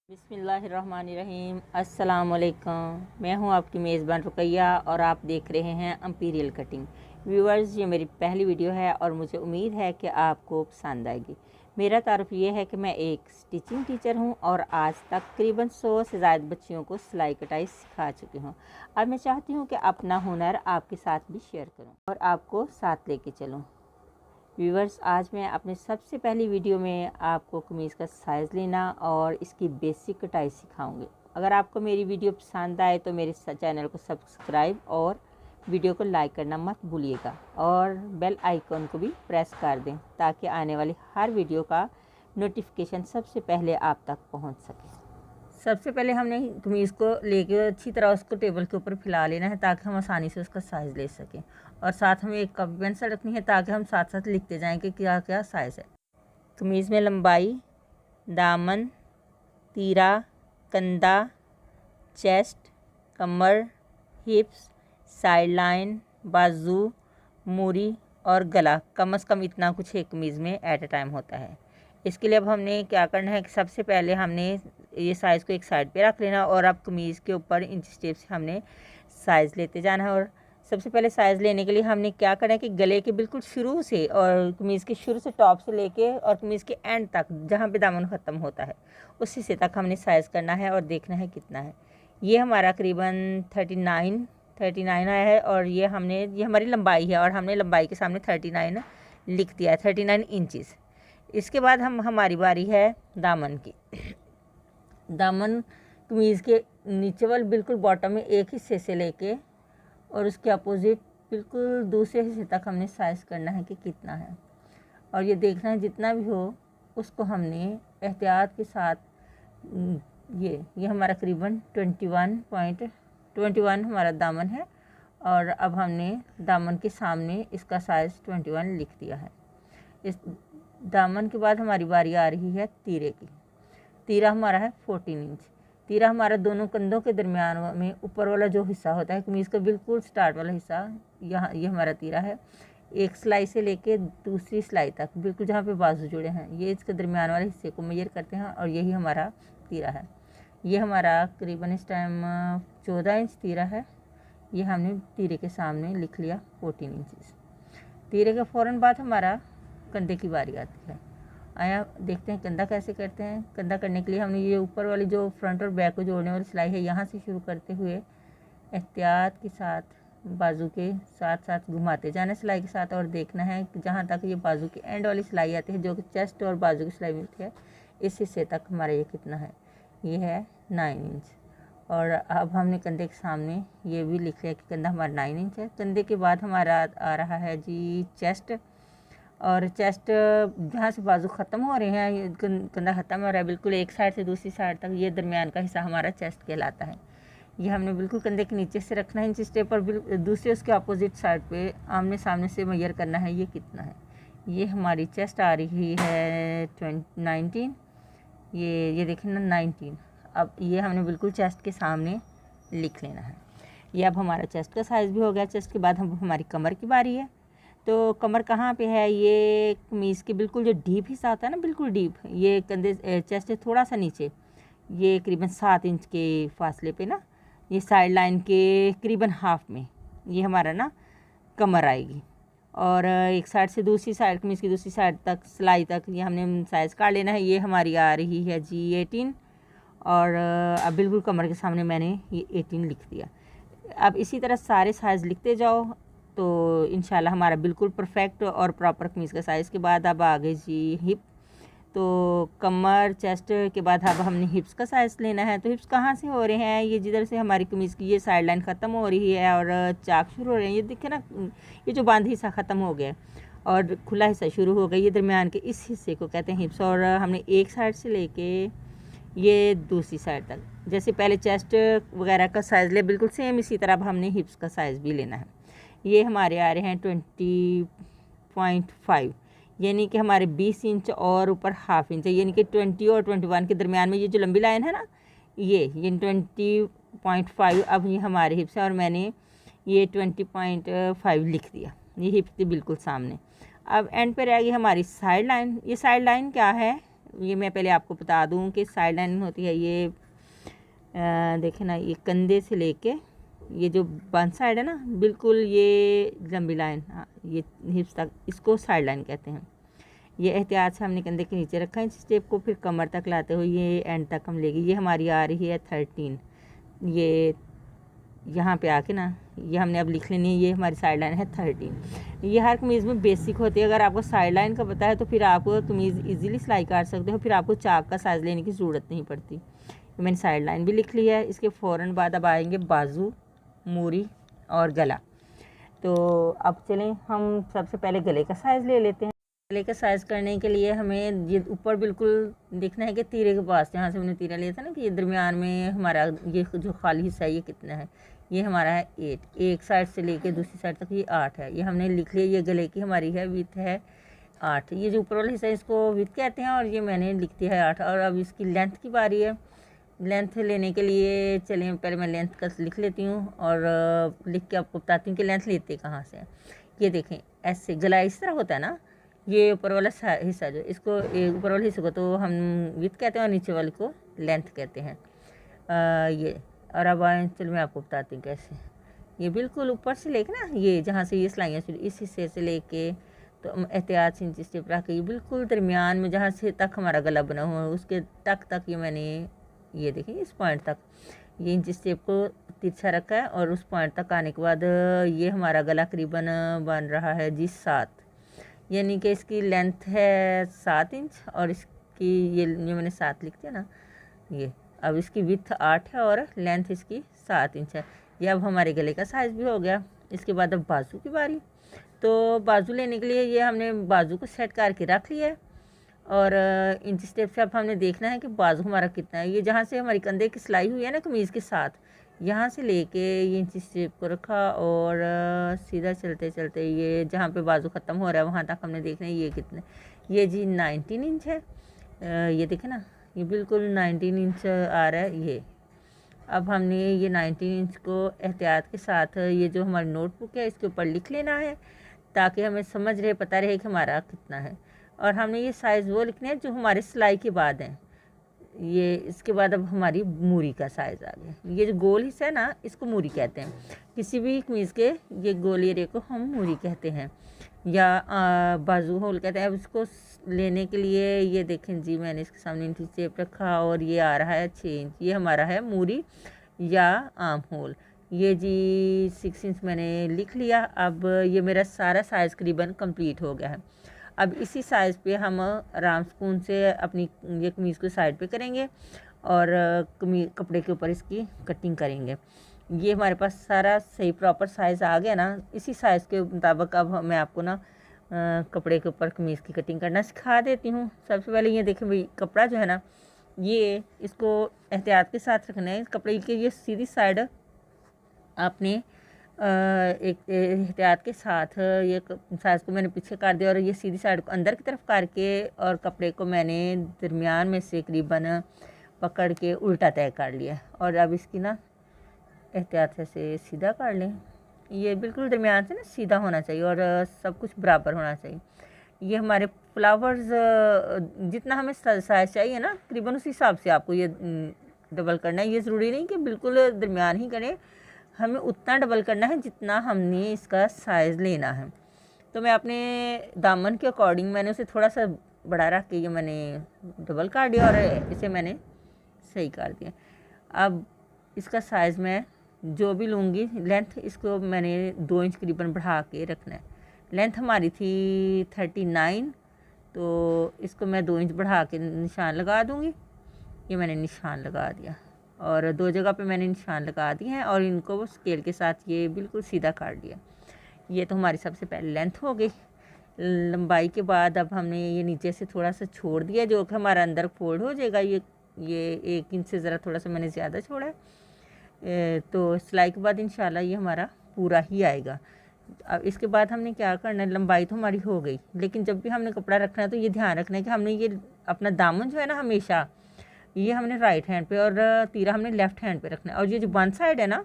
बिस्मिल्लाहिर्रहमानिर्रहीम। अस्सलाम वालेकुम। मैं हूं आपकी मेज़बान रुकैया और आप देख रहे हैं एम्पीरियल कटिंग। व्यूअर्स, ये मेरी पहली वीडियो है और मुझे उम्मीद है कि आपको पसंद आएगी। मेरा तारुफ ये है कि मैं एक स्टिचिंग टीचर हूं और आज तकरीबन 100 से ज़्यादा बच्चियों को सिलाई कटाई सिखा चुकी हूं। अब मैं चाहती हूँ कि अपना हुनर आपके साथ भी शेयर करूँ और आपको साथ लेके चलूँ। व्यूवर्स, आज मैं अपने सबसे पहली वीडियो में आपको कमीज़ का साइज़ लेना और इसकी बेसिक कटाई सिखाऊंगी। अगर आपको मेरी वीडियो पसंद आए तो मेरे चैनल को सब्सक्राइब और वीडियो को लाइक करना मत भूलिएगा और बेल आइकॉन को भी प्रेस कर दें ताकि आने वाली हर वीडियो का नोटिफिकेशन सबसे पहले आप तक पहुंच सके। सबसे पहले हमने कमीज़ को लेके अच्छी तरह उसको टेबल के ऊपर फैला लेना है ताकि हम आसानी से उसका साइज़ ले सकें और साथ हमें एक कॉपी पेंसिल रखनी है ताकि हम साथ साथ लिखते जाएं कि क्या क्या साइज़ है। कमीज़ में लंबाई, दामन, तीरा, कंधा, चेस्ट, कमर, हिप्स, साइड लाइन, बाजू, मूरी और गला, कम से कम इतना कुछ एक कमीज़ में एट अ टाइम होता है। इसके लिए अब हमने क्या करना है कि सबसे पहले हमने ये साइज़ को एक साइड पे रख लेना और अब कमीज़ के ऊपर इंच टेप से हमने साइज़ लेते जाना है। और सबसे पहले साइज़ लेने के लिए हमने क्या करना है कि गले के बिल्कुल शुरू से और कमीज़ के शुरू से टॉप से लेके और कमीज़ के एंड तक जहाँ पे दामन ख़त्म होता है उस हिस्से तक हमने साइज़ करना है और देखना है कितना है। ये हमारा करीबन 39 आया है और ये हमारी लंबाई है और हमने लंबाई के सामने 39 लिख दिया है, 39 इंचज़। इसके बाद हमारी बारी है दामन की। दामन कमीज़ के नीचे वाले बिल्कुल बॉटम में एक हिस्से से लेके और उसके अपोजिट बिल्कुल दूसरे हिस्से तक हमने साइज़ करना है कि कितना है और ये देखना है जितना भी हो उसको हमने एहतियात के साथ ये हमारा करीबन 21 हमारा दामन है और अब हमने दामन के सामने इसका साइज़ 21 लिख दिया है। इस दामन के बाद हमारी बारी आ रही है तीरे की। तीरा हमारा है 14 इंच। तीरा हमारा दोनों कंधों के दरमियान में ऊपर वाला जो हिस्सा होता है कमीज़ का बिल्कुल स्टार्ट वाला हिस्सा, यहाँ ये हमारा तीरा है। एक सिलाई से लेके दूसरी सिलाई तक बिल्कुल जहाँ पे बाजू जुड़े हैं ये इसके दरमियान वाले हिस्से को मेजर करते हैं और यही हमारा तीरा है। ये हमारा करीबन इस टाइम 14 इंच तीरा है। ये हमने तीरे के सामने लिख लिया 14 इंचज़। तीरे के फ़ौरन बाद हमारा कंधे की बारी आती है। आया देखते हैं कंधा कैसे करते हैं। कंधा करने के लिए हमने ये ऊपर वाली जो फ्रंट और बैक को जोड़ने वाली सिलाई है यहाँ से शुरू करते हुए एहतियात के साथ बाजू के साथ साथ घुमाते जाना सिलाई के साथ और देखना है कि जहाँ तक ये बाजू की एंड वाली सिलाई आती है जो कि चेस्ट और बाजू की सिलाई मिलती है इस हिस्से तक हमारा ये कितना है, ये है 9 इंच। और अब हमने कंधे के सामने ये भी लिख लिया कि कंधा हमारा 9 इंच है। कंधे के बाद हमारा आ रहा है जी चेस्ट और चेस्ट जहाँ से बाजू ख़त्म हो रहे हैं कंधा ख़त्म हो रहा है बिल्कुल एक साइड से दूसरी साइड तक, ये दरमियान का हिस्सा हमारा चेस्ट कहलाता है। ये हमने बिल्कुल कंधे के नीचे से रखना है इंच स्टेप और दूसरे उसके अपोजिट साइड पे आमने सामने से मेजर करना है ये कितना है। ये हमारी चेस्ट आ रही है 19, ये देखें ना 19। अब ये हमने बिल्कुल चेस्ट के सामने लिख लेना है। ये अब हमारा चेस्ट का साइज़ भी हो गया। चेस्ट के बाद हमारी कमर की बारी है। तो कमर कहाँ पे है, ये कमीज़ के बिल्कुल जो डीप हिस्सा होता है ना, बिल्कुल डीप, ये कंधे चेस्ट से थोड़ा सा नीचे, ये करीबन 7 इंच के फासले पे ना, ये साइड लाइन के करीबन हाफ में ये हमारा ना कमर आएगी और एक साइड से दूसरी साइड कमीज़ की दूसरी साइड तक सिलाई तक ये हमने साइज़ काट लेना है। ये हमारी आ रही है जी 18 और अब बिल्कुल कमर के सामने मैंने ये 18 लिख दिया। अब इसी तरह सारे साइज़ लिखते जाओ तो इंशाल्लाह हमारा बिल्कुल परफेक्ट और प्रॉपर कमीज़ का साइज़। के बाद अब आ गई जी हिप। तो कमर चेस्ट के बाद अब हमने हिप्स का साइज़ लेना है। तो हिप्स कहाँ से हो रहे हैं, ये जिधर से हमारी कमीज़ की ये साइड लाइन ख़त्म हो रही है और चाक शुरू हो रहे हैं, ये दिखे ना, ये जो बांध हिस्सा ख़त्म हो गया और खुला हिस्सा शुरू हो गया, ये दरमियान के इस हिस्से को कहते हैं हिप्स। और हमने एक साइड से लेके ये दूसरी साइड तक, जैसे पहले चेस्ट वगैरह का साइज़ ले बिल्कुल सेम इसी तरह अब हमने हिप्स का साइज़ भी लेना है। ये हमारे आ रहे हैं 20.5, यानी कि हमारे 20 इंच और ऊपर हाफ इंच है, यानी कि 20 और 21 के दरमियान में ये जो लंबी लाइन है ना, ये 20.5 अब ये हमारे हिप्स है और मैंने ये 20.5 लिख दिया। ये हिप्स के बिल्कुल सामने। अब एंड पे रहेगी हमारी साइड लाइन। ये साइड लाइन क्या है, ये मैं पहले आपको बता दूं कि साइड लाइन होती है ये देखें ना, ये कंधे से लेके ये जो वन साइड है ना, बिल्कुल ये लंबी लाइन, ये हिप्स तक, इसको साइड लाइन कहते हैं। ये एहतियात से हमने कंधे के नीचे रखा है इस स्टेप को, फिर कमर तक लाते हुए ये एंड तक हम लेंगे। ये हमारी आ रही है 13, ये यहाँ पे आके ना ये हमने अब लिख लेनी है, ये हमारी साइड लाइन है 13। ये हर कमीज़ में बेसिक होती है। अगर आपको साइड लाइन का पता है तो फिर आप कमीज़ इजीली सिलाई काट सकते हो, फिर आपको चाक का साइज़ लेने की ज़रूरत नहीं पड़ती। तो मैंने साइड लाइन भी लिख ली है। इसके फ़ौरन बाद अब आएंगे बाजू, मूरी और गला। तो अब चलें हम सबसे पहले गले का साइज़ ले लेते हैं। गले का साइज़ करने के लिए हमें ये ऊपर बिल्कुल देखना है कि तीरे के पास, जहाँ से हमने तीरा लिया था ना, कि ये दरमियान में हमारा ये जो खाली हिस्सा है ये कितना है, ये हमारा है 8। एक साइड से लेके दूसरी साइड तक ये 8 है। ये हमने लिख लिया। ये गले की हमारी है विथ है 8। ये जो ऊपर वाला हिस्सा है इसको विथ कहते हैं और ये मैंने लिख दिया है 8। और अब इसकी लेंथ की बारी है। लेंथ लेने के लिए चलिए पहले मैं लेंथ का लिख लेती हूँ और लिख के आपको बताती हूँ कि लेंथ लेते कहाँ से हैं। ये देखें, ऐसे गला इस तरह होता है ना, ये ऊपर वाला हिस्सा जो इसको, ऊपर वाले हिस्से को तो हम विथ कहते हैं और नीचे वाले को लेंथ कहते हैं। ये और अब आए, चलो मैं आपको बताती हूँ कैसे। ये बिल्कुल ऊपर से लेके ना, ये जहाँ से ये सिलाइयाँ शुरू, इस हिस्से से लेके तो एहतियात से इंच स्टेप रख के ये बिल्कुल दरमियान में जहाँ से तक हमारा गला बना हुआ है उसके तक ये मैंने, ये देखिए इस पॉइंट तक ये इंच स्टेप को तिरछा रखा है। और उस पॉइंट तक आने के बाद ये हमारा गला करीबन बन रहा है जी 7, यानी कि इसकी लेंथ है 7 इंच और इसकी ये मैंने 7 लिख दिया ना ये। अब इसकी विथ 8 है और लेंथ इसकी 7 इंच है। ये अब हमारे गले का साइज़ भी हो गया। इसके बाद अब बाजू की बारी। तो बाजू लेने के लिए ये हमने बाजू को सेट करके रख लिया है और इंच स्टेप से अब हमने देखना है कि बाजू हमारा कितना है। ये जहाँ से हमारी कंधे की सिलाई हुई है ना कमीज़ के साथ, यहाँ से लेके ये इंच स्टेप को रखा और सीधा चलते चलते ये जहाँ पे बाजू ख़त्म हो रहा है वहाँ तक हमने देखना है ये कितने, ये जी 19 इंच है। ये देखें ना, ये बिल्कुल 19 इंच आ रहा है ये। अब हमने ये 19 इंच को एहतियात के साथ ये जो हमारी नोटबुक है इसके ऊपर लिख लेना है ताकि हमें समझ रहे, पता रहे कि हमारा कितना है। और हमने ये साइज़ वो लिखने हैं जो हमारे सिलाई के बाद हैं। ये इसके बाद अब हमारी मूरी का साइज़ आ गया। ये जो गोल हिस्सा है ना इसको मूरी कहते हैं। किसी भी कमीज़ के ये गोल एरिया को हम मूरी कहते हैं या बाजू होल कहते हैं। अब इसको लेने के लिए ये देखें जी, मैंने इसके सामने इंच टेप रखा और ये आ रहा है 6 इंच। ये हमारा है मूरी या आर्म होल। ये जी 6 इंच मैंने लिख लिया। अब ये मेरा सारा साइज़ करीबन कंप्लीट हो गया है। अब इसी साइज़ पे हम आराम स्पून से अपनी ये कमीज़ को साइड पे करेंगे और कपड़े के ऊपर इसकी कटिंग करेंगे। ये हमारे पास सारा सही प्रॉपर साइज़ आ गया ना। इसी साइज़ के मुताबिक अब मैं आपको ना कपड़े के ऊपर कमीज़ की कटिंग करना सिखा देती हूँ। सबसे पहले ये देखें भाई, कपड़ा जो है ना ये इसको एहतियात के साथ रखना है। कपड़े की ये सीधी साइड आपने एक एहतियात के साथ ये साइज़ को मैंने पीछे कर दिया और ये सीधी साइड को अंदर की तरफ करके और कपड़े को मैंने दरमियान में से करीबन पकड़ के उल्टा तय कर लिया। और अब इसकी ना एहतियात से सीधा कर लें। ये बिल्कुल दरमियान से ना सीधा होना चाहिए और सब कुछ बराबर होना चाहिए। ये हमारे फ्लावर्स जितना हमें साइज़ चाहिए ना तकरीबन उसी हिसाब से आपको ये डबल करना है। ये ज़रूरी नहीं कि बिल्कुल दरमियान ही करें, हमें उतना डबल करना है जितना हमने इसका साइज़ लेना है। तो मैं अपने दामन के अकॉर्डिंग मैंने उसे थोड़ा सा बड़ा रख के ये मैंने डबल कर दिया और इसे मैंने सही कर दिया। अब इसका साइज़ मैं जो भी लूँगी, लेंथ इसको मैंने 2 इंच करीबन बढ़ा के रखना है। लेंथ हमारी थी 39, तो इसको मैं 2 इंच बढ़ा के निशान लगा दूँगी। ये मैंने निशान लगा दिया और 2 जगह पे मैंने निशान लगा दिए हैं और इनको स्केल के साथ ये बिल्कुल सीधा काट दिया। ये तो हमारी सबसे पहले लेंथ हो गई। लंबाई के बाद अब हमने ये नीचे से थोड़ा सा छोड़ दिया जो कि हमारा अंदर फोल्ड हो जाएगा। ये 1 इंच से ज़रा थोड़ा सा मैंने ज़्यादा छोड़ा है। तो सिलाई के बाद इंशाल्लाह ये हमारा पूरा ही आएगा। अब इसके बाद हमने क्या करना है, लंबाई तो हमारी हो गई, लेकिन जब भी हमने कपड़ा रखना है तो ये ध्यान रखना है कि हमने ये अपना दामन जो है ना हमेशा ये हमने राइट हैंड पे और तीरा हमने लेफ़्ट हैंड पे रखना है। और ये जो वन साइड है ना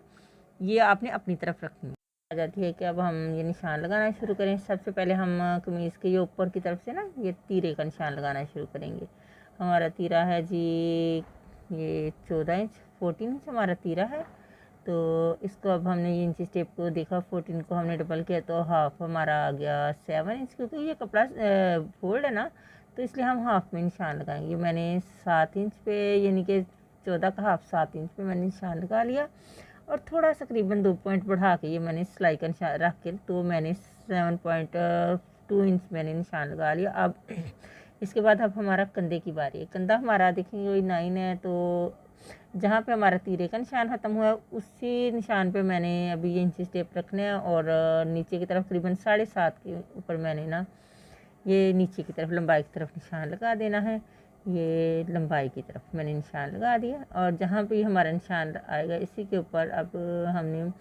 ये आपने अपनी तरफ रखनी है। आ जाती है कि अब हम ये निशान लगाना शुरू करें। सबसे पहले हम कमीज़ के ये ऊपर की तरफ से ना ये तीरे का निशान लगाना शुरू करेंगे हमारा तीरा है जी ये 14 इंच, 14 इंच हमारा तीरा है। तो इसको अब हमने ये इंची टेप को देखा, 14 को हमने डबल किया तो हाफ हमारा आ गया 7 इंच। क्योंकि ये कपड़ा फोल्ड है ना, तो इसलिए हम हाफ में निशान लगाएंगे। मैंने 7 इंच पे, यानी कि 14 का हाफ 7 इंच पे मैंने निशान लगा लिया, और थोड़ा सा तकरीबन 2 पॉइंट बढ़ा के ये मैंने सिलाई का निशान रख के, तो मैंने 7.2 इंच मैंने निशान लगा लिया। अब इसके बाद अब हमारा कंधे की बारी है। कंधा हमारा देखेंगे वही 9 है, तो जहाँ पे हमारा तीरे का निशान ख़त्म हुआ है उसी निशान पे मैंने अभी ये इंची टेप रखना है, और नीचे की तरफ तकरीबन 7.5 के ऊपर मैंने ना ये नीचे की तरफ लंबाई की तरफ निशान लगा देना है। ये लंबाई की तरफ मैंने निशान लगा दिया, और जहाँ पे हमारा निशान आएगा इसी के ऊपर अब हमने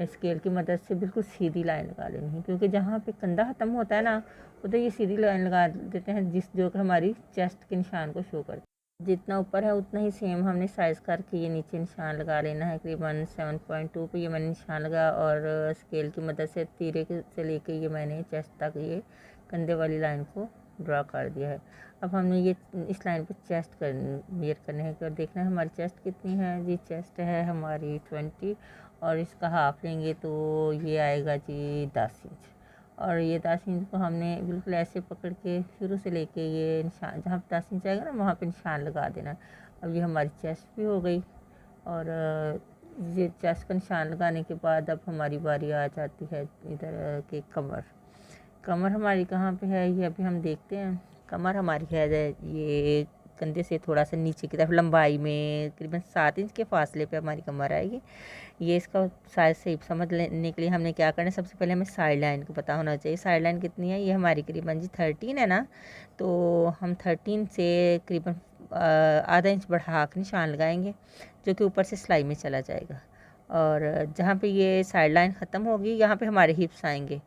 स्केल की मदद से बिल्कुल सीधी लाइन लगा लेनी है। क्योंकि जहाँ पे कंधा ख़त्म होता है ना, उधर ये सीधी लाइन लगा देते हैं, जो कि हमारी चेस्ट के निशान को शो करती है। जितना ऊपर है उतना ही सेम हमने साइज़ करके ये नीचे निशान लगा लेना है। तकरीबन 7.2 पे ये मैंने निशान लगा, और स्केल की मदद से तीरे से लेके ये मैंने चेस्ट तक ये कंधे वाली लाइन को ड्रा कर दिया है। अब हमने ये इस लाइन पर चेस्ट मेजर करने हैं, और देखना है हमारी चेस्ट कितनी है जी। चेस्ट है हमारी 20, और इसका हाफ लेंगे तो ये आएगा जी 10 इंच। और ये 10 इंच को हमने बिल्कुल ऐसे पकड़ के शुरू से लेके ये निशान जहाँ 10 इंच आएगा ना वहाँ पे निशान लगा देना। अब ये हमारी चेस्ट भी हो गई, और ये चेस्ट का निशान लगाने के बाद अब हमारी बारी आ जाती है इधर के कमर। कमर हमारी कहाँ पे है ये अभी हम देखते हैं। कमर हमारी है ये कंधे से थोड़ा सा नीचे की तरफ लंबाई में तकरीबन 7 इंच के फासले पे हमारी कमर आएगी। ये इसका साइज सही समझ लेने के लिए हमने क्या करना है, सबसे पहले हमें साइड लाइन को पता होना चाहिए। साइड लाइन कितनी है, ये हमारी करीबन जी 13 है ना, तो हम 13 से करीबन आधा इंच बढ़ा के निशान लगाएंगे, जो कि ऊपर से सिलाई में चला जाएगा। और जहाँ पे ये साइड लाइन ख़त्म होगी यहाँ पे हमारे हिप्स आएंगे,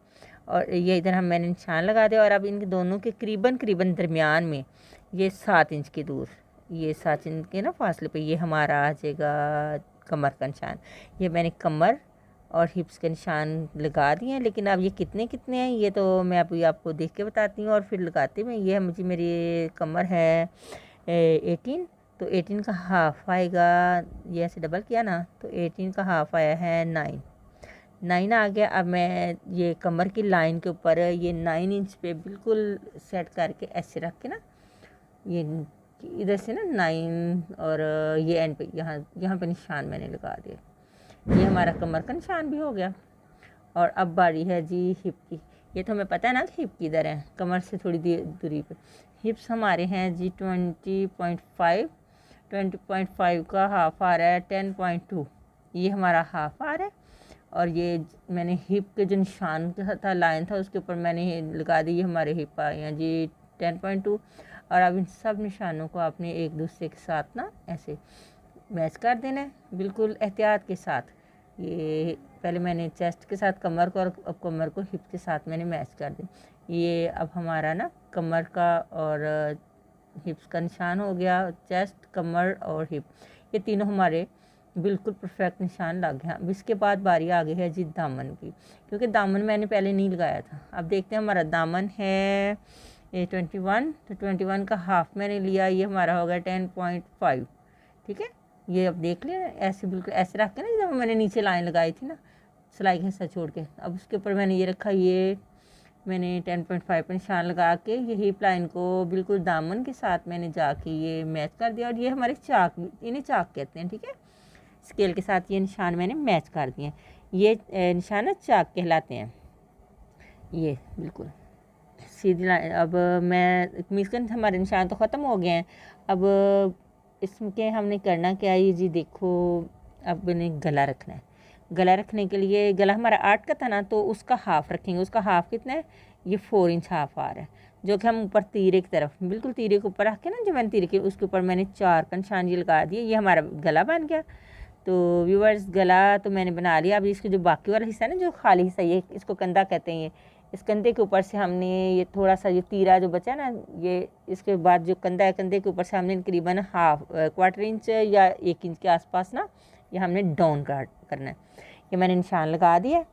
और ये इधर हम मैंने निशान लगा दिया। और अब इन दोनों के करीबन दरमियान में ये 7 इंच की दूर, ये 7 इंच के ना फासले पे ये हमारा आ जाएगा कमर का निशान। ये मैंने कमर और हिप्स के निशान लगा दिए हैं, लेकिन अब ये कितने कितने हैं ये तो मैं अभी आपको देख के बताती हूँ और फिर लगाती हूँ। ये मुझे मेरी कमर है 18, तो 18 का हाफ आएगा, ये ऐसे डबल किया ना तो 18 का हाफ आया है 9 आ गया। अब मैं ये कमर की लाइन के ऊपर ये 9 इंच पे बिल्कुल सेट करके ऐसे रख के ना, ये इधर से ना 9 और ये एंड पे यहाँ पे निशान मैंने लगा दिया। ये हमारा कमर का निशान भी हो गया। और अब बारी है जी हिप की। ये तो हमें पता है ना कि हिप की इधर है, कमर से थोड़ी दूरी पे। हिप्स हमारे हैं जी 20.5 का हाफ आ रहा है 10.2, ये हमारा हाफ आ रहा है। और ये मैंने हिप के जो निशान था लाइन था उसके ऊपर मैंने लगा दी, ये हमारे हिप आए हैं जी 10.2। और अब इन सब निशानों को आपने एक दूसरे के साथ ना ऐसे मैच कर देना है, बिल्कुल एहतियात के साथ। ये पहले मैंने चेस्ट के साथ कमर को, और अब कमर को हिप के साथ मैंने मैच कर दिया। ये अब हमारा ना कमर का और हिप्स का निशान हो गया, चेस्ट, कमर और हिप, ये तीनों हमारे बिल्कुल परफेक्ट निशान लग गया। अब इसके बाद बारी आ गई है जी दामन की, क्योंकि दामन मैंने पहले नहीं लगाया था। अब देखते हैं हमारा दामन है ये 21, तो 21 का हाफ मैंने लिया, ये हमारा हो गया 10.5। ठीक है, ये अब देख लें ऐसे बिल्कुल ऐसे रख के ना जब मैंने नीचे लाइन लगाई थी ना सिलाई का हिस्सा छोड़ के, अब उसके ऊपर मैंने ये रखा, ये मैंने 10.5 पर निशान लगा के ये हिप लाइन को बिल्कुल दामन के साथ मैंने जाके ये मैच कर दिया। और ये हमारे चाक, इन्हें चाक कहते हैं। ठीक है, स्केल के साथ ये निशान मैंने मैच कर दिए। ये निशान चाक कहलाते हैं। ये बिल्कुल सीधी लाइन। अब मैं मीस के हमारे निशान तो ख़त्म हो गए हैं। अब इसके हमने करना क्या है जी, देखो अब इन्हें गला रखना है। गला रखने के लिए, गला हमारा 8 का था ना, तो उसका हाफ रखेंगे। उसका हाफ कितना है, ये 4 इंच हाफ आ रहा है, जो कि हम ऊपर तीरे की तरफ बिल्कुल तीरे के ऊपर रख के ना, जो मैंने तीरे के उसके ऊपर मैंने 4 का निशान ये लगा दिया। ये हमारा गला बन गया। तो व्यूअर्स गला तो मैंने बना लिया। अब इसके जो बाकी वाला हिस्सा है ना, जो खाली हिस्सा, ये इसको कंधा कहते हैं। ये इस कंधे के ऊपर से हमने ये थोड़ा सा ये तीरा जो बचा ना, ये इसके बाद जो कंधा है कंधे के ऊपर से हमने करीबन क्वार्टर इंच या 1 इंच के आसपास ना ये हमने डाउन करना है। ये मैंने निशान लगा दिया।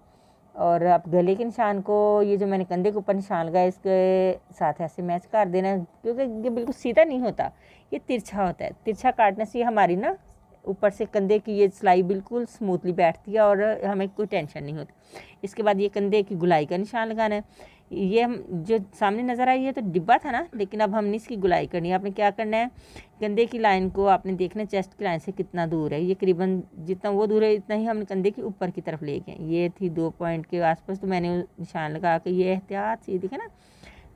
और आप गले के निशान को ये जो मैंने कंधे के ऊपर निशान लगाया इसके साथ ऐसे मैच कर देना है, क्योंकि ये बिल्कुल सीधा नहीं होता, ये तिरछा होता है। तिरछा काटने से हमारी ना ऊपर से कंधे की ये सिलाई बिल्कुल स्मूथली बैठती है और हमें कोई टेंशन नहीं होती। इसके बाद ये कंधे की गुलाई का निशान लगाना है। ये हम जो सामने नज़र आई है तो डिब्बा था ना, लेकिन अब हमने इसकी गुलाई करनी है। आपने क्या करना है, कंधे की लाइन को आपने देखना चेस्ट की लाइन से कितना दूर है, ये करीबन जितना वो दूर है इतना ही हमने कंधे के ऊपर की तरफ ले गए। ये थी 2 पॉइंट के आसपास, तो मैंने निशान लगा के ये एहतियात से देखे ना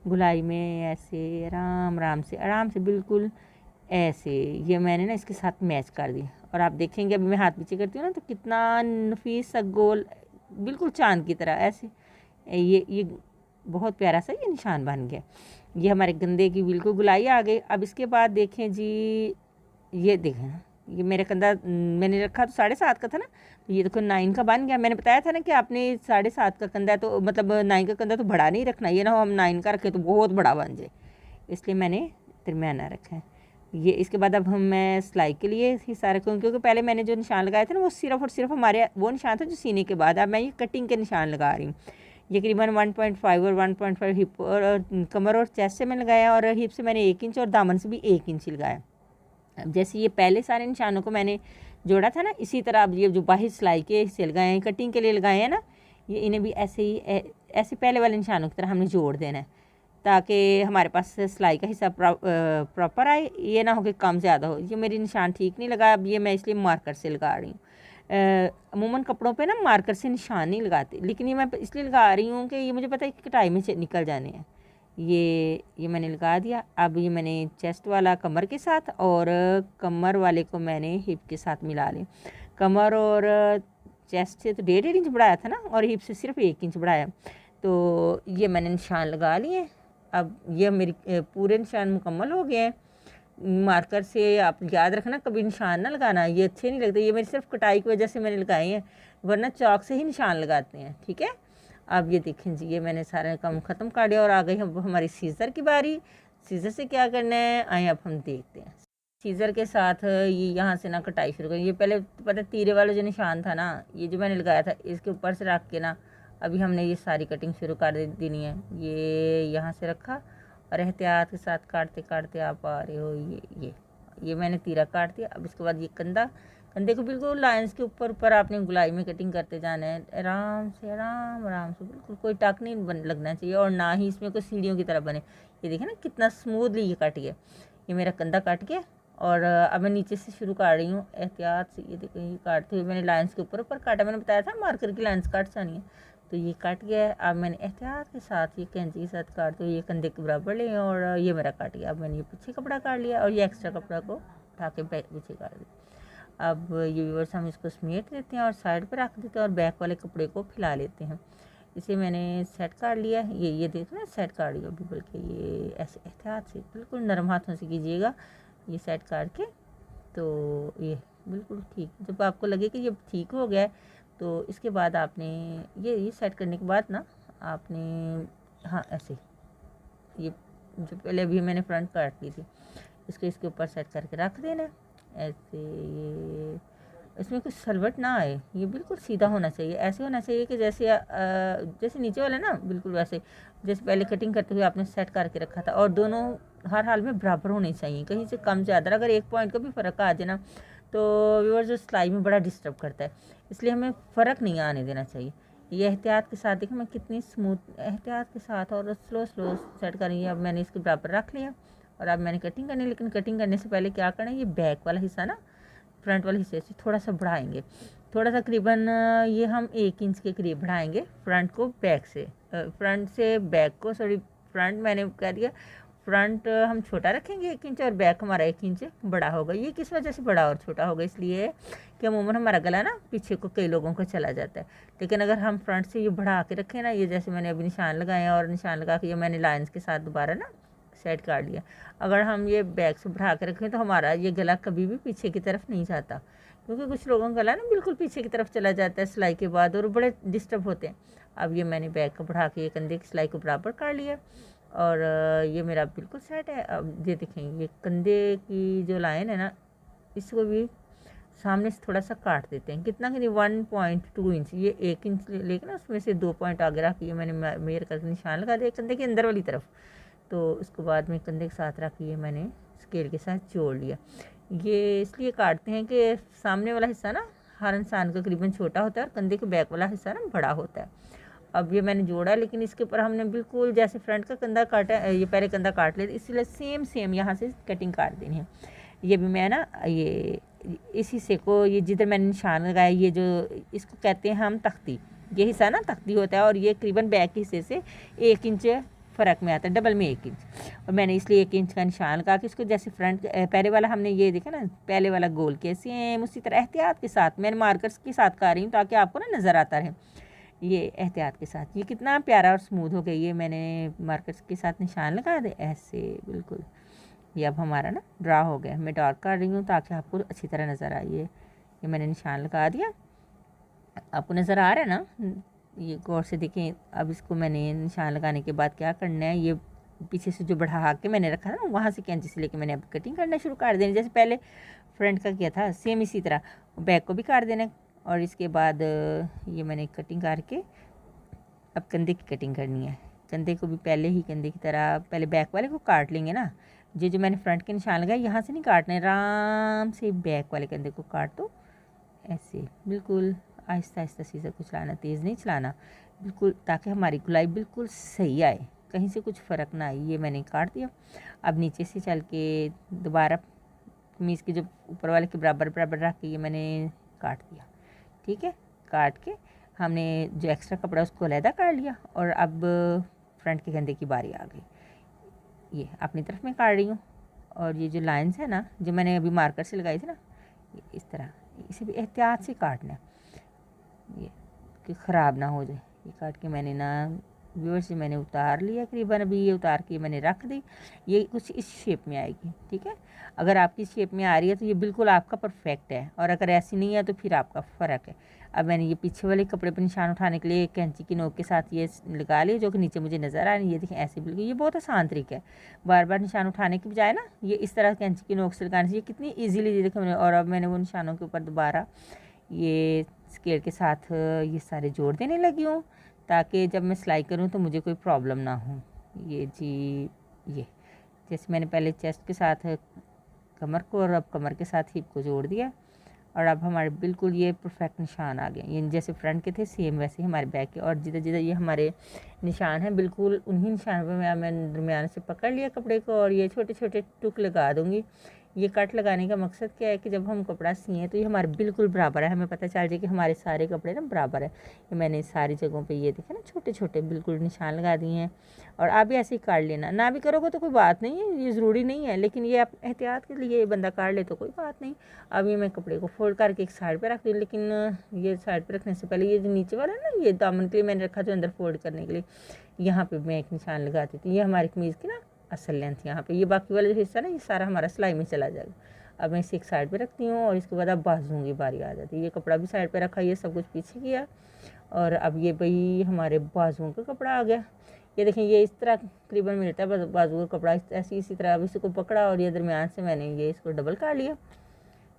गुलाई में ऐसे आराम से बिल्कुल ऐसे ये मैंने ना इसके साथ मैच कर दी। और आप देखेंगे अभी मैं हाथ पीछे करती हूँ ना तो कितना नफीस सा गोल बिल्कुल चांद की तरह ऐसे ये बहुत प्यारा सा ये निशान बन गया। ये हमारे गंदे की बिल्कुल गुलाई आ गई। अब इसके बाद देखें जी, ये देखें ये मेरा कंधा मैंने रखा तो 7.5 का था ना, तो ये देखो 9 का बन गया। मैंने बताया था ना कि आपने 7.5 का कंधा तो मतलब 9 का कंधा तो बड़ा नहीं रखना, ये ना हो हम 9 का रखें तो बहुत बड़ा बन जाए, इसलिए मैंने दरमियाना रखा है। ये इसके बाद अब मैं सिलाई के लिए हिस्सा रखूँगी, क्योंकि पहले मैंने जो निशान लगाए थे ना वो सिर्फ और सिर्फ हमारे वो निशान था जो सीने के बाद। अब मैं ये कटिंग के निशान लगा रही हूँ। ये करीबन 1.5 और 1.5 हिप और कमर और चेस्ट से मैंने लगाया, और हिप से मैंने 1 इंच और दामन से भी 1 इंच लगाया। अब जैसे ये पहले सारे निशानों को मैंने जोड़ा था ना, इसी तरह अब ये जो बाहर सिलाई के हिस्से लगाए हैं कटिंग के लिए लगाए हैं ना, ये इन्हें भी ऐसे ही ऐसे पहले वाले निशानों की तरह हमने जोड़ देना है, ताकि हमारे पास सिलाई का हिस्सा प्रॉपर आए, ये ना हो कि कम ज़्यादा हो। ये मेरी निशान ठीक नहीं लगा, अब ये मैं इसलिए मार्कर से लगा रही हूँ। अमूमन कपड़ों पे ना मार्कर से निशान नहीं लगाते, लेकिन ये मैं इसलिए लगा रही हूँ कि ये मुझे पता है कि कटाई में निकल जाने हैं। ये मैंने लगा दिया। अब ये मैंने चेस्ट वाला कमर के साथ और कमर वाले को मैंने हिप के साथ मिला लिया। कमर और चेस्ट से तो 1.5 इंच बढ़ाया था ना, और हिप से सिर्फ 1 इंच बढ़ाया, तो ये मैंने निशान लगा लिए। अब ये मेरी पूरे निशान मुकम्मल हो गए हैं। मार्कर से आप याद रखना कभी निशान ना लगाना, ये अच्छे नहीं लगते। ये मेरी सिर्फ कटाई की वजह से मैंने लगाए हैं, वरना चौक से ही निशान लगाते हैं, ठीक है। अब ये देखें जी, ये मैंने सारा काम ख़त्म कर दिया और आ गई हम हमारी सीज़र की बारी। सीज़र से क्या करना है आए अब हम देखते हैं। सीज़र के साथ ये यहाँ से ना कटाई शुरू करें। ये पहले पता तीरे वाला जो निशान था ना, ये जो मैंने लगाया था इसके ऊपर से रख के ना अभी हमने ये सारी कटिंग शुरू कर देनी है। ये यहाँ से रखा और एहतियात के साथ काटते काटते आप आ रहे हो, ये मैंने तीरा काट दिया। अब इसके बाद ये कंधे को बिल्कुल लाइंस के ऊपर आपने गुलाई में कटिंग करते जाना है, आराम से बिल्कुल कोई टक नहीं लगना चाहिए, और ना ही इसमें कोई सीढ़ियों की तरह बने। ये देखें ना कितना स्मूथली ये कट गया। ये मेरा कंधा कट गया और अब मैं नीचे से शुरू कर रही हूँ एहतियात से। ये देखो ये काटते हुए मैंने लाइंस के ऊपर काटा, मैंने बताया था मार्कर की लाइंस काट जानी है, तो ये कट गया है। अब मैंने एहतियात के साथ ये कैंची के साथ काटते हुए ये कंधे के बराबर ले और ये मेरा काट गया। अब मैंने ये पीछे कपड़ा काट लिया और ये एक्स्ट्रा कपड़ा को उठा के पीछे काट दिया। अब ये व्यूअर्स हम इसको समेट देते हैं और साइड पर रख देते हैं और बैक वाले कपड़े को फैला लेते हैं। इसे मैंने सेट कर लिया। ये देखो ना सेट कर लिया अभी, बल्कि ये ऐसे एहतियात से बिल्कुल नरम हाथों से कीजिएगा ये सेट करके, तो ये बिल्कुल ठीक। जब आपको लगे कि ये ठीक हो गया है तो इसके बाद आपने ये सेट करने के बाद ना आपने हाँ ऐसे ये जो पहले अभी मैंने फ्रंट काट ली थी इसको इसके ऊपर सेट करके रख देना ऐसे। ये इसमें कुछ सलवट ना आए, ये बिल्कुल सीधा होना चाहिए, ऐसे होना चाहिए कि जैसे नीचे वाला ना बिल्कुल वैसे जैसे पहले कटिंग करते हुए आपने सेट करके रखा था, और दोनों हर हाल में बराबर होने चाहिए, कहीं से कम ज़्यादा अगर 1 पॉइंट का भी फ़र्क आ जाए ना तो व्यूअर्स जो सिलाई में बड़ा डिस्टर्ब करता है, इसलिए हमें फ़र्क नहीं आने देना चाहिए। ये एहतियात के साथ देखो मैं कितनी स्मूथ एहतियात के साथ और स्लो सेट कर रही है। अब मैंने इसके बराबर रख लिया और अब मैंने कटिंग करनी, लेकिन कटिंग करने से पहले क्या करना है, ये बैक वाला हिस्सा ना फ्रंट वाले हिस्से से थोड़ा सा बढ़ाएंगे, थोड़ा सा करीबन ये हम 1 इंच के करीब बढ़ाएंगे फ्रंट को बैक से, फ्रंट से बैक को सॉरी फ्रंट मैंने कह दिया फ्रंट हम छोटा रखेंगे 1 इंच और बैक हमारा 1 इंच बड़ा होगा। ये किस वजह से बड़ा और छोटा होगा, इसलिए कि अमूमन हमारा गला ना पीछे को कई लोगों को चला जाता है, लेकिन अगर हम फ्रंट से ये बढ़ा के रखें ना, ये जैसे मैंने अभी निशान लगाए और निशान लगा के ये मैंने लाइंस के साथ दोबारा ना सेट कर लिया। अगर हम ये बैक से बढ़ा के रखें तो हमारा ये गला कभी भी पीछे की तरफ नहीं जाता, क्योंकि कुछ लोगों का गला ना बिल्कुल पीछे की तरफ चला जाता है सिलाई के बाद और बड़े डिस्टर्ब होते हैं। अब ये मैंने बैक को बढ़ा के ये कंधे की सिलाई को बराबर कर लिया और ये मेरा बिल्कुल सेट है। अब ये देखें ये कंधे की जो लाइन है ना इसको भी सामने से थोड़ा सा काट देते हैं, कितना कि 1.2 इंच, ये 1 इंच लेकर ना उसमें से 2 पॉइंट आगे रख के मैंने मेयर का निशान लगा दिया कंधे के अंदर वाली तरफ। तो उसके बाद में कंधे के साथ रख के मैंने स्केल के साथ जोड़ लिया। ये इसलिए काटते हैं कि सामने वाला हिस्सा ना हर इंसान का करीबन छोटा होता है और कंधे के बैक वाला हिस्सा ना बड़ा होता है। अब ये मैंने जोड़ा, लेकिन इसके ऊपर हमने बिल्कुल जैसे फ्रंट का कंधा काटा, ये पहले कंधा काट लेते, इसलिए सेम यहाँ से कटिंग काट देनी है। ये भी मैं ना ये इस हिस्से को, ये जिधर मैंने निशान लगाया, ये जो इसको कहते हैं हम तख्ती, ये हिस्सा ना तख्ती होता है और ये करीबन बैक के हिस्से से 1 इंच फ़र्क में आता है, डबल में 1 इंच। और मैंने इसलिए 1 इंच का निशान लगा कि इसको जैसे फ्रंट पहले वाला हमने ये देखा ना, पहले वाला गोल के सेम उसी तरह एहतियात के साथ मैंने मार्कर्स के साथ कर रही हूँ ताकि आपको ना नज़र आता रहे। ये एहतियात के साथ, ये कितना प्यारा और स्मूथ हो गया। ये मैंने मार्कर्स के साथ निशान लगा दे ऐसे बिल्कुल। ये अब हमारा ना ड्रा हो गया। मैं डार्क कर रही हूँ ताकि आपको अच्छी तरह नज़र आए। ये मैंने निशान लगा दिया, आपको नज़र आ रहा है ना, ये गौर से देखें। अब इसको मैंने निशान लगाने के बाद क्या करना है, ये पीछे से जो बढ़ा के मैंने रखा था ना, वहाँ से कैंची से लेके मैंने अब कटिंग करना शुरू कर देनी, जैसे पहले फ्रंट का किया था सेम इसी तरह बैक को भी काट देना। और इसके बाद ये मैंने कटिंग करके अब कंधे की कटिंग करनी है। कंधे को भी पहले ही कंधे की तरह पहले बैक वाले को काट लेंगे ना, जो मैंने फ्रंट के निशान लगाए यहाँ से नहीं काटने, आराम से बैक वाले कंधे को काट दो ऐसे बिल्कुल आहिस्ता आहिस्ता सीज़र को चलाना, तेज़ नहीं चलाना बिल्कुल, ताकि हमारी गुलाई बिल्कुल सही आए, कहीं से कुछ फ़र्क ना आए। ये मैंने काट दिया। अब नीचे से चल के दोबारा कमीज़ के जो ऊपर वाले के बराबर बराबर रख के ये मैंने काट दिया। ठीक है, काट के हमने जो एक्स्ट्रा कपड़ा उसको अलहदा कर लिया। और अब फ्रंट के कंधे की बारी आ गई। ये अपनी तरफ में काट रही हूँ। और ये जो लाइंस है ना, जो मैंने अभी मार्कर से लगाई थी ना, इस तरह इसे भी एहतियात से काटना है, ये कि ख़राब ना हो जाए। ये काट के मैंने ना व्यूअर से मैंने उतार लिया करीबन। अभी ये उतार के मैंने रख दी। ये कुछ इस शेप में आएगी। ठीक है, अगर आपकी शेप में आ रही है तो ये बिल्कुल आपका परफेक्ट है, और अगर ऐसी नहीं है तो फिर आपका फ़र्क है। अब मैंने ये पीछे वाले कपड़े पर निशान उठाने के लिए कैंची की नोक के साथ ये लगा लिया, जो कि नीचे मुझे नज़र आ रही है। ये देखें ऐसे बिल्कुल, ये बहुत आसान तरीका है। बार बार निशान उठाने के बजाय ना ये इस तरह कैंची की नोक से लगाने से ये कितनी ईजीली, ये देखें मैंने। और अब मैंने वो निशानों के ऊपर दोबारा ये स्केल के साथ ये सारे जोड़ देने लगी हूँ, ताकि जब मैं सिलाई करूँ तो मुझे कोई प्रॉब्लम ना हो। ये जी, ये जैसे मैंने पहले चेस्ट के साथ कमर को और अब कमर के साथ हिप को जोड़ दिया। और अब हमारे बिल्कुल ये परफेक्ट निशान आ गए। ये जैसे फ्रंट के थे सेम वैसे ही हमारे बैक के। और जिधर जिधर ये हमारे निशान हैं बिल्कुल उन्हीं निशान पर मैंने दरमियान से पकड़ लिया कपड़े को और ये छोटे छोटे टुक लगा दूँगी। ये कट लगाने का मकसद क्या है कि जब हम कपड़ा सिएं तो ये हमारे बिल्कुल बराबर है, हमें पता चल जाए कि हमारे सारे कपड़े ना बराबर है। ये मैंने सारी जगहों पे ये देखे ना छोटे छोटे बिल्कुल निशान लगा दिए हैं। और आप भी ऐसे ही काट लेना, ना भी करोगे तो कोई बात नहीं है, ये ज़रूरी नहीं है, लेकिन ये आप एहतियात के लिए बंदा काट ले तो कोई बात नहीं। अब ये मैं कपड़े को फोल्ड करके एक साइड पर रख दी, लेकिन ये साइड पर रखने से पहले ये जो नीचे वाला ना, ये दामन के लिए मैंने रखा जो अंदर फोल्ड करने के लिए, यहाँ पर मैं एक निशान लगाती थी। ये हमारी कमीज़ की ना असल लेंथ यहाँ पे, ये बाकी वाला जो हिस्सा ना ये सारा हमारा सिलाई में चला जाएगा। अब मैं इसे एक साइड पे रखती हूँ और इसके बाद अब बाजुओं की बारी आ जाती है। ये कपड़ा भी साइड पे रखा, ये सब कुछ पीछे किया और अब ये भाई हमारे बाजुओं का कपड़ा आ गया। ये देखें ये इस तरह करीबन मिलता है बाजू का कपड़ा, ऐसी इसी तरह अब इसको पकड़ा और ये दरमियान से मैंने ये इसको डबल कर लिया।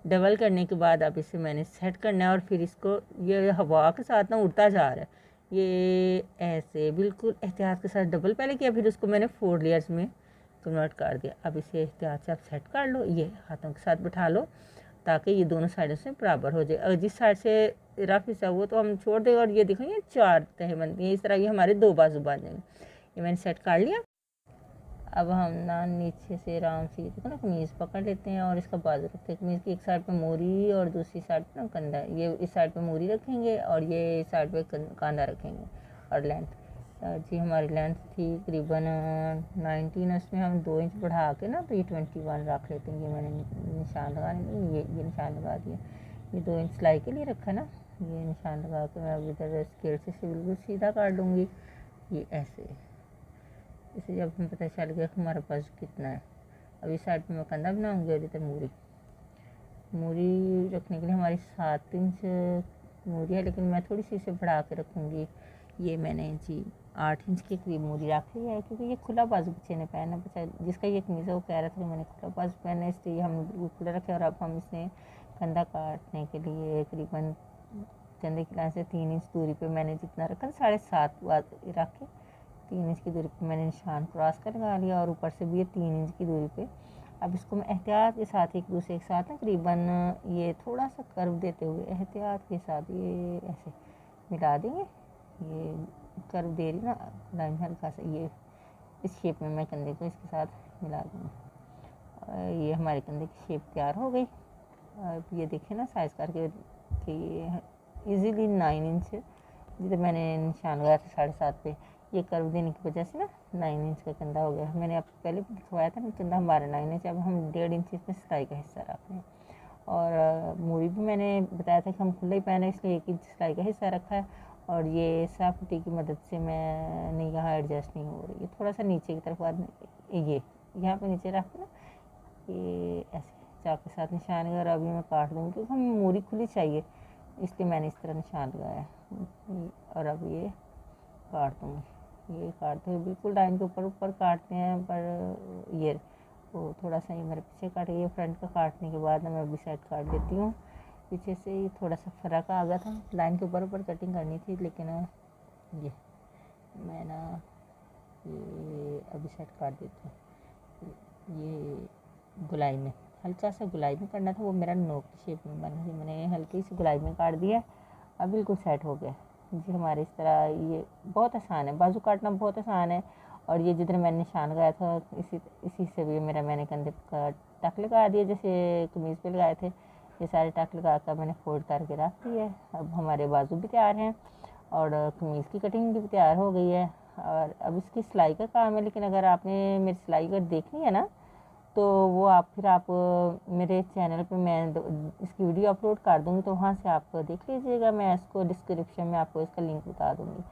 डबल करने के बाद अब इसे मैंने सेट करना है और फिर इसको ये हवा के साथ ना उड़ता जा रहा है, ये ऐसे बिल्कुल एहतियात के साथ डबल पहले किया, फिर उसको मैंने 4 लेयर्स में कन्वर्ट कर दिया। अब इसे एहतियात से आप सेट कर लो, ये हाथों के साथ बिठा लो ताकि ये दोनों साइडों से बराबर हो जाए। अगर जिस साइड से रफ हिस्सा वो तो हम छोड़ दें और ये देखो ये 4 तह बनती हैं, इस तरह ये हमारे 2 बाजू बन जाएंगे। ये मैंने सेट कर लिया। अब हम ना नीचे से आराम से देखो ना कमीज़ पकड़ लेते हैं और इसका बाजू रखते हैं। कमीज़ की एक साइड पे मोरी और दूसरी साइड पे ना कंधा, ये इस साइड पे मोरी रखेंगे और ये इस साइड पे कंधा रखेंगे। और लेंथ जी हमारी लेंथ थी करीबन 19, उसमें हम 2 इंच बढ़ा के ना तो ये 21 रख लेते हैं। ये मैंने निशान लगाने ये निशान लगा दिया, ये 2 इंच सिलाई के लिए रखा ना, ये निशान लगा के मैं अब इधर स्केल से बिल्कुल सीधा काट लूँगी। ये ऐसे इसे जब हमें पता चल गया हमारे पास कितना है। अब इस साइड पे मैं कंधा बनाऊँगी और इधर मूरी रखने के लिए हमारी 7 इंच मूरी है, लेकिन मैं थोड़ी सी इसे बढ़ा के रखूँगी। ये मैंने जी 8 इंच के करीब मूरी रख ली है, क्योंकि ये खुला बाजू बच्चे ने पहना, बच्चा जिसका ये कमीज़ है वो कह रहा था कि मैंने खुला बाजू पहना है, इसलिए हमने बिल्कुल खुला रखा। और अब हम इसमें कंधा काटने के लिए करीबन कंधे की लाइन से 3 इंच दूरी पे मैंने जितना रखा 7.5 रख के 3 इंच की दूरी पे मैंने निशान क्रॉस कर लगा लिया और ऊपर से भी ये 3 इंच की दूरी पे। अब इसको मैं एहतियात के साथ एक दूसरे के साथ ना करीबन ये थोड़ा सा कर्व देते हुए एहतियात के साथ ये ऐसे मिला देंगे। ये कर्व दे रही ना लाइन हल्का सा, ये इस शेप में मैं कंधे को इसके साथ मिला दूँगी। ये हमारे कंधे की शेप तैयार हो गई। अब ये देखें ना साइज़ करके कि ये इजीली 9 इंच जिधर मैंने निशान लगाया था 7.5 पे, ये कर्व देने की वजह से ना 9 इंच का कंधा हो गया। मैंने आपको पहले भी दिखवाया था ना कंधा हमारा 9 इंच। अब हम 1.5 इंच इसमें सिलाई का हिस्सा रखते हैं। और मूरी भी मैंने बताया था कि हम खुला ही पहने, इसलिए 1 इंच सिलाई का हिस्सा रखा है। और ये साफुटी की मदद से मैंने यहाँ एडजस्ट नहीं हो रही है, थोड़ा सा नीचे की तरफ ये यहाँ पे नीचे रख के ना ये ऐसे चाक के साथ निशान लगाया। और अभी मैं काट दूँगी क्योंकि हमें मूरी खुली चाहिए, इसलिए मैंने इस तरह निशान लगाया। और अब ये काट दूँगी। ये काटते हुए बिल्कुल लाइन के ऊपर काटते हैं, पर ये वो थोड़ा सा ये मेरे पीछे काट गया। फ्रंट का काटने के बाद मैं अभी साइड काट देती हूँ। पीछे से ये थोड़ा सा फ़र्क आ गया था, लाइन के ऊपर कटिंग करनी थी, लेकिन ये मैं ना ये अभी साइड काट देती हूँ। ये गुलाई में हल्का सा गुलाई में करना था, वो मेरा नोक की शेप में बना है, मैंने हल्की सी गुलाई में काट दिया। अब बिल्कुल सेट हो गया जी हमारे इस तरह। ये बहुत आसान है, बाजू काटना बहुत आसान है। और ये जिधर मैंने निशान लगाया था इसी से भी मेरा मैंने कंधे का टक लगा दिया, जैसे कमीज़ पे लगाए थे। ये सारे टक लगा कर मैंने फोल्ड करके रख दिया है। अब हमारे बाजू भी तैयार हैं और कमीज़ की कटिंग भी तैयार हो गई है। और अब इसकी सिलाई का काम है, लेकिन अगर आपने मेरी सिलाई अगर देखनी है ना तो वो आप मेरे चैनल पे मैं इसकी वीडियो अपलोड कर दूँगी, तो वहाँ से आप देख लीजिएगा। मैं इसको डिस्क्रिप्शन में आपको इसका लिंक बता दूँगी।